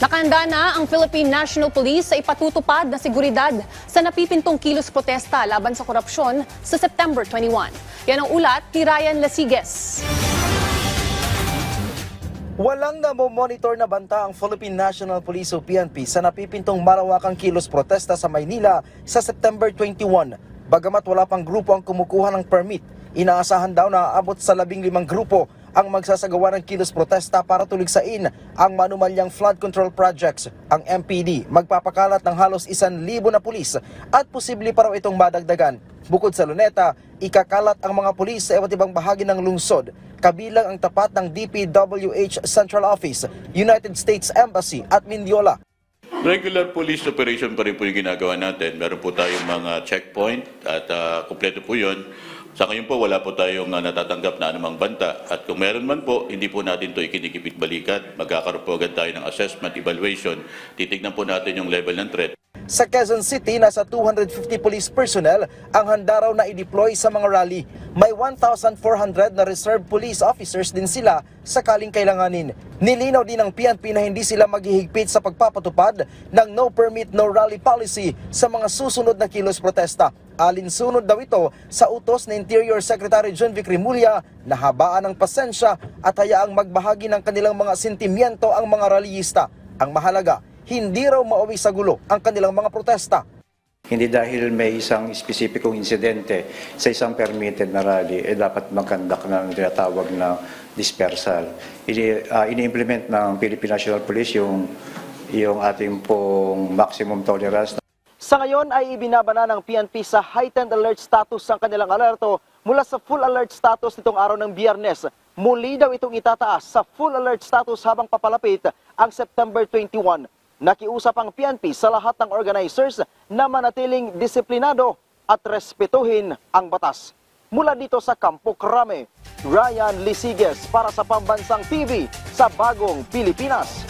Nakahanda na ang Philippine National Police sa ipatutupad na seguridad sa napipintong kilos protesta laban sa korupsyon sa September 21. Yan ang ulat ni Ryan Lasiges. Walang namomonitor na banta ang Philippine National Police o PNP sa napipintong malawakang kilos protesta sa Maynila sa September 21. Bagamat wala pang grupo ang kumukuha ng permit, inaasahan daw na aabot sa 15 grupo ang magsasagawa ng kilos protesta para tuligsain ang manumalyang flood control projects. Ang MPD magpapakalat ng halos 1,000 na pulis at posible pa raw itong madagdagan. Bukod sa Luneta, ikakalat ang mga pulis sa iba't ibang bahagi ng lungsod, kabilang ang tapat ng DPWH Central Office, United States Embassy at Mindiola. Regular police operation pa rin po yung ginagawa natin. Meron po tayong mga checkpoint at kumpleto po yun. Sa ngayon po, wala po tayong natatanggap na anumang banta. At kung meron man po, hindi po natin ito ikinikipit balikat. Magkakaroon po agad tayo ng assessment, evaluation. Titignan po natin yung level ng threat. Sa Quezon City, nasa 250 police personnel ang handa raw na i-deploy sa mga rally. May 1,400 na reserve police officers din sila sakaling kailanganin. Nilinaw din ng PNP na hindi sila maghihigpit sa pagpapatupad ng no permit, no rally policy sa mga susunod na kilos protesta. Alinsunod daw ito sa utos ni Interior Secretary John Vic Rimulya na habaan ng pasensya at hayaang magbahagi ng kanilang mga sentimiento ang mga rallyista. Ang mahalaga, hindi raw mauwi sa gulo ang kanilang mga protesta. Hindi dahil may isang spesipikong insidente sa isang permitted na rally, dapat mag-conduct ng tinatawag na dispersal. Ini-implement ng Philippine National Police yung ating pong maximum tolerance. Sa ngayon ay ibinabana ng PNP sa heightened alert status ang kanilang alerto mula sa full alert status nitong araw ng Biyernes. Muli daw itong itataas sa full alert status habang papalapit ang September 21. Nakiusap ang PNP sa lahat ng organizers na manatiling disiplinado at respetuhin ang batas. Mula dito sa Campo Crame, Ryan Lasiges para sa Pambansang TV sa Bagong Pilipinas.